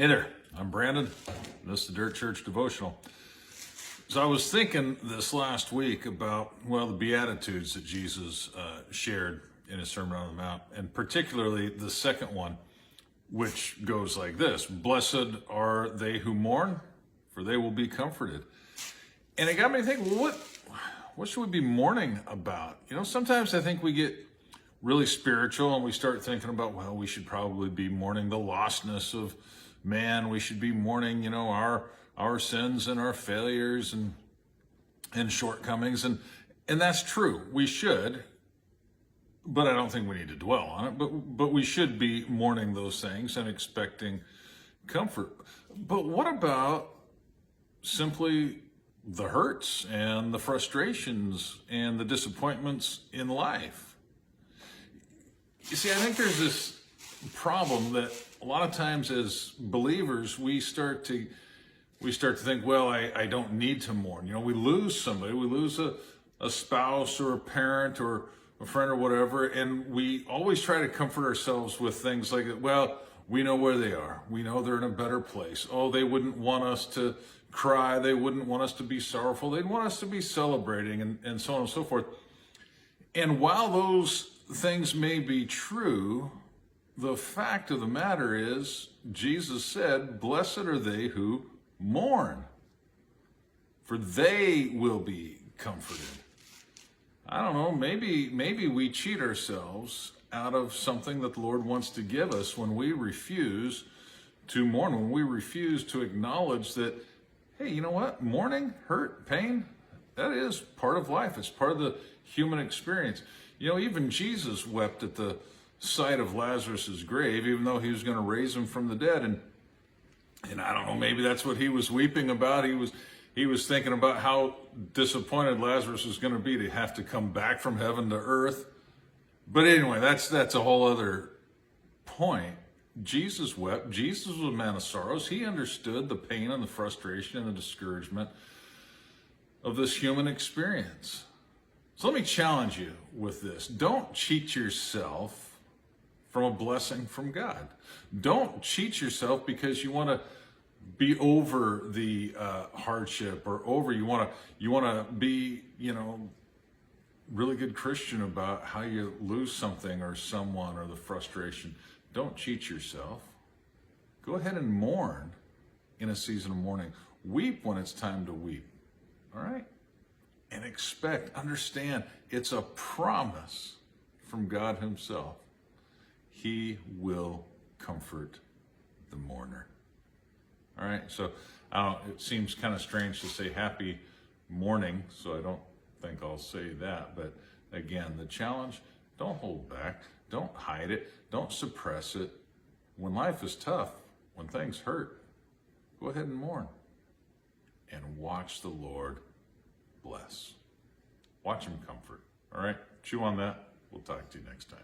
Hey there, I'm Brandon, and this is the Dirt Church Devotional. So I was thinking this last week about, the Beatitudes that Jesus shared in his Sermon on the Mount, and particularly the second one, which goes like this: Blessed are they who mourn, for they will be comforted. And it got me thinking, what should we be mourning about? Sometimes I think we get really spiritual and we start thinking about, we should probably be mourning the lostness of man. We should be mourning, our sins and our failures and shortcomings. And that's true. We should, but I don't think we need to dwell on it. But we should be mourning those things and expecting comfort. But what about simply the hurts and the frustrations and the disappointments in life? You see, I think there's this problem that a lot of times as believers, we start to think, I don't need to mourn. We lose somebody, we lose a spouse or a parent or a friend or whatever, and we always try to comfort ourselves with things like, we know where they are. We know they're in a better place. Oh, they wouldn't want us to cry. They wouldn't want us to be sorrowful. They'd want us to be celebrating, and so on and so forth. And while those things may be true, the fact of the matter is, Jesus said, blessed are they who mourn, for they will be comforted. I don't know, maybe we cheat ourselves out of something that the Lord wants to give us when we refuse to mourn, when we refuse to acknowledge that, hey, you know what? Mourning, hurt, pain, that is part of life. It's part of the human experience. Even Jesus wept at the sight of Lazarus' grave, even though he was going to raise him from the dead. And I don't know, maybe that's what he was weeping about. He was thinking about how disappointed Lazarus was going to be to have to come back from heaven to earth. But anyway, that's a whole other point. Jesus wept. Jesus was a man of sorrows. He understood the pain and the frustration and the discouragement of this human experience. So let me challenge you with this. Don't cheat yourself from a blessing from God. Don't cheat yourself because you want to be over the hardship or you want to be, really good Christian about how you lose something or someone or the frustration. Don't cheat yourself. Go ahead and mourn in a season of mourning. Weep when it's time to weep. All right? And understand, it's a promise from God himself. He will comfort the mourner. All right, so it seems kind of strange to say happy mourning, so I don't think I'll say that. But again, the challenge, don't hold back. Don't hide it. Don't suppress it. When life is tough, when things hurt, go ahead and mourn. And watch the Lord bless. Watch him comfort. All right, chew on that. We'll talk to you next time.